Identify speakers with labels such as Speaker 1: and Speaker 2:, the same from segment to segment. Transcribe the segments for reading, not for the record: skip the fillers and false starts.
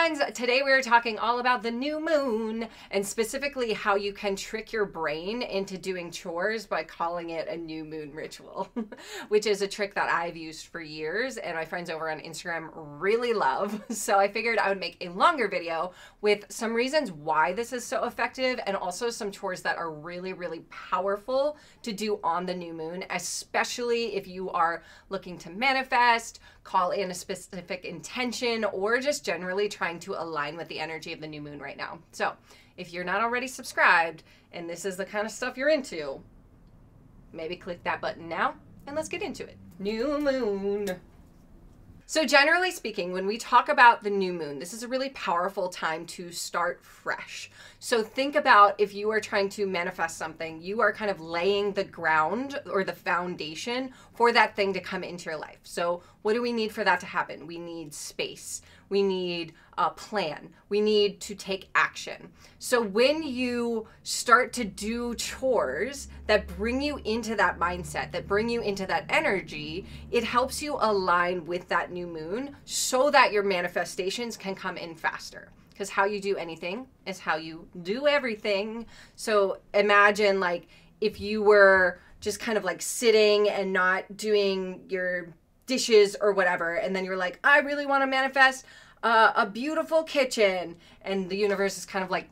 Speaker 1: friends, today we are talking all about the new moon and specifically how you can trick your brain into doing chores by calling it a new moon ritual, which is a trick that I've used for years and my friends over on Instagram really love. So I figured I would make a longer video with some reasons why this is so effective and also some chores that are really, really powerful to do on the new moon, especially if you are looking to manifest, call in a specific intention, or just generally trying to align with the energy of the new moon right now. So if you're not already subscribed and this is the kind of stuff you're into, maybe click that button now and let's get into it. New moon. So generally speaking, when we talk about the new moon, this is a really powerful time to start fresh. So think about if you are trying to manifest something, you are kind of laying the ground or the foundation for that thing to come into your life. So what do we need for that to happen? We need space. We need a plan. We need to take action. So when you start to do chores that bring you into that mindset, that bring you into that energy, it helps you align with that new moon so that your manifestations can come in faster. Because how you do anything is how you do everything. So imagine like if you were just kind of like sitting and not doing your dishes or whatever, and then you're like, I really want to manifest a beautiful kitchen, and the universe is kind of like,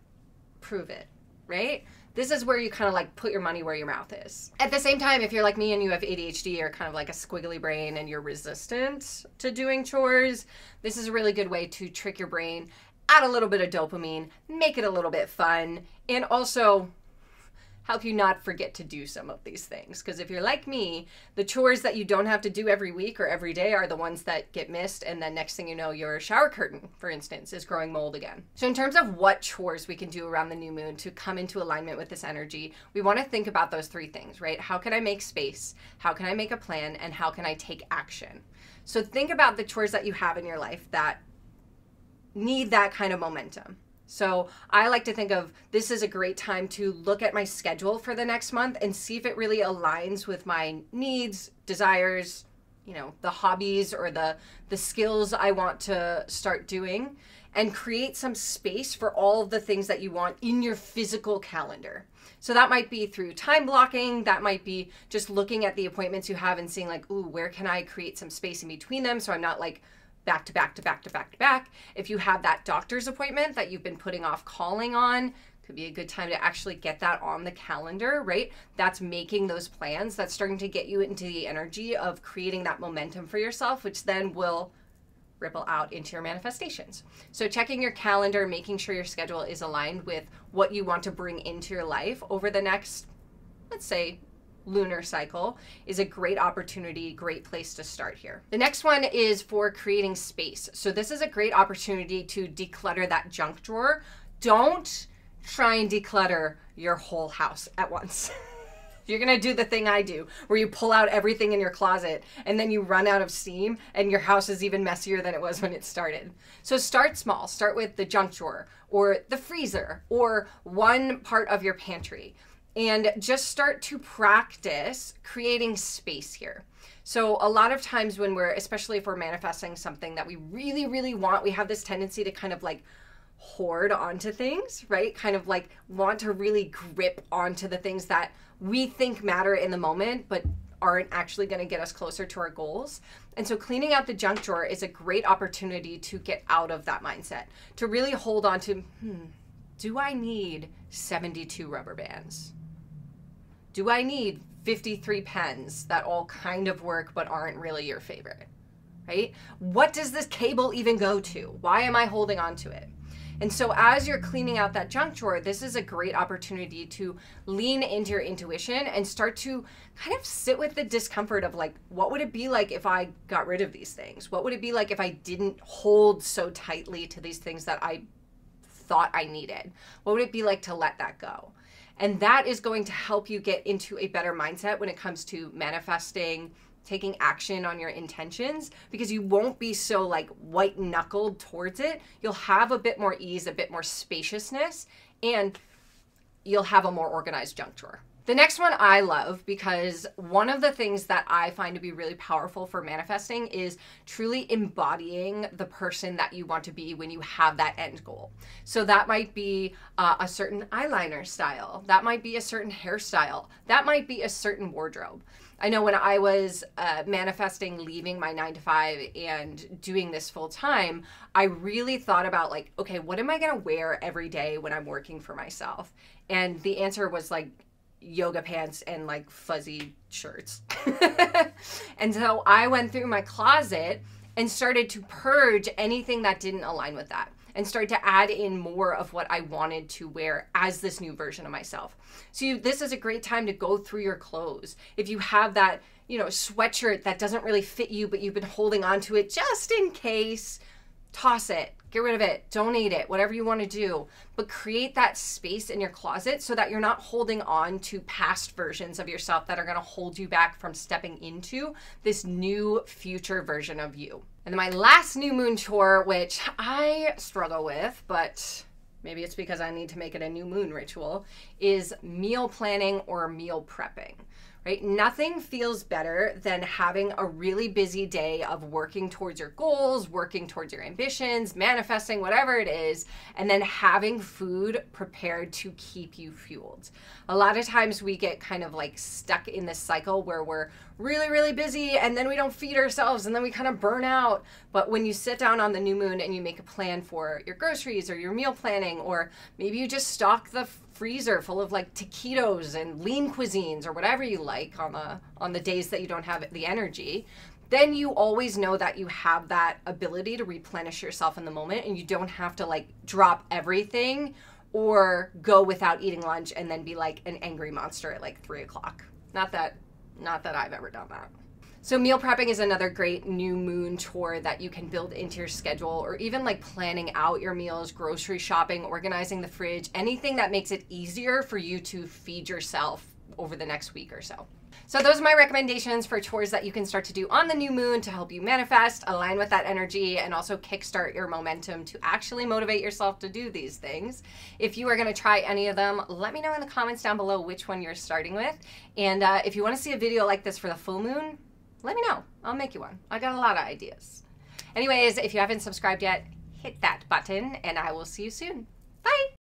Speaker 1: prove it, right? This is where you kind of like put your money where your mouth is. At the same time, if you're like me and you have ADHD or kind of like a squiggly brain and you're resistant to doing chores, this is a really good way to trick your brain, add a little bit of dopamine, make it a little bit fun, and also help you not forget to do some of these things. Because if you're like me, the chores that you don't have to do every week or every day are the ones that get missed, and then next thing you know, your shower curtain, for instance, is growing mold again. So in terms of what chores we can do around the new moon to come into alignment with this energy, we want to think about those three things, right? How can I make space? How can I make a plan? And how can I take action? So think about the chores that you have in your life that need that kind of momentum. So I like to think of this as a great time to look at my schedule for the next month and see if it really aligns with my needs, desires, you know, the hobbies or the skills I want to start doing, and create some space for all of the things that you want in your physical calendar. So that might be through time blocking, that might be just looking at the appointments you have and seeing like, ooh, where can I create some space in between them so I'm not like back to back to back to back to back. If you have that doctor's appointment that you've been putting off calling on, could be a good time to actually get that on the calendar, right? That's making those plans. That's starting to get you into the energy of creating that momentum for yourself, which then will ripple out into your manifestations. So checking your calendar, making sure your schedule is aligned with what you want to bring into your life over the next, let's say, lunar cycle is a great opportunity, great place to start here. The next one is for creating space. So this is a great opportunity to declutter that junk drawer. Don't try and declutter your whole house at once. You're gonna do the thing I do, where you pull out everything in your closet and then you run out of steam and your house is even messier than it was when it started. So start small. Start with the junk drawer or the freezer or one part of your pantry. And just start to practice creating space here. So a lot of times when we're, especially if we're manifesting something that we really, really want, we have this tendency to kind of like hoard onto things, right? Kind of like want to really grip onto the things that we think matter in the moment, but aren't actually going to get us closer to our goals. And so cleaning out the junk drawer is a great opportunity to get out of that mindset, to really hold on to, do I need 72 rubber bands? Do I need 53 pens that all kind of work but aren't really your favorite, right? What does this cable even go to? Why am I holding on to it? And so as you're cleaning out that junk drawer, this is a great opportunity to lean into your intuition and start to kind of sit with the discomfort of like, what would it be like if I got rid of these things? What would it be like if I didn't hold so tightly to these things that I thought I needed? What would it be like to let that go? And that is going to help you get into a better mindset when it comes to manifesting, taking action on your intentions, because you won't be so like white knuckled towards it. You'll have a bit more ease, a bit more spaciousness, and you'll have a more organized junk drawer. The next one I love because one of the things that I find to be really powerful for manifesting is truly embodying the person that you want to be when you have that end goal. So that might be a certain eyeliner style. That might be a certain hairstyle. That might be a certain wardrobe. I know when I was manifesting leaving my 9-to-5 and doing this full time, I really thought about like, okay, what am I going to wear every day when I'm working for myself? And the answer was like, yoga pants and like fuzzy shirts. And so I went through my closet and started to purge anything that didn't align with that and started to add in more of what I wanted to wear as this new version of myself. So this is a great time to go through your clothes. If you have that, sweatshirt that doesn't really fit you, but you've been holding on to it just in case, toss it, get rid of it, donate it, whatever you want to do, but create that space in your closet so that you're not holding on to past versions of yourself that are going to hold you back from stepping into this new future version of you. And then my last new moon chore, which I struggle with, but maybe it's because I need to make it a new moon ritual, is meal planning or meal prepping. Right? Nothing feels better than having a really busy day of working towards your goals, working towards your ambitions, manifesting, whatever it is, and then having food prepared to keep you fueled. A lot of times we get kind of like stuck in this cycle where we're really, really busy and then we don't feed ourselves and then we kind of burn out. But when you sit down on the new moon and you make a plan for your groceries or your meal planning, or maybe you just stock the freezer full of like taquitos and lean cuisines or whatever you like on the days that you don't have the energy, then you always know that you have that ability to replenish yourself in the moment and you don't have to like drop everything or go without eating lunch and then be like an angry monster at like 3 o'clock. Not that I've ever done that. So meal prepping is another great new moon chore that you can build into your schedule, or even like planning out your meals, grocery shopping, organizing the fridge, anything that makes it easier for you to feed yourself over the next week or so. So those are my recommendations for chores that you can start to do on the new moon to help you manifest, align with that energy, and also kickstart your momentum to actually motivate yourself to do these things. If you are going to try any of them, let me know in the comments down below which one you're starting with. And if you want to see a video like this for the full moon, let me know. I'll make you one. I got a lot of ideas. Anyways, if you haven't subscribed yet, hit that button and I will see you soon. Bye!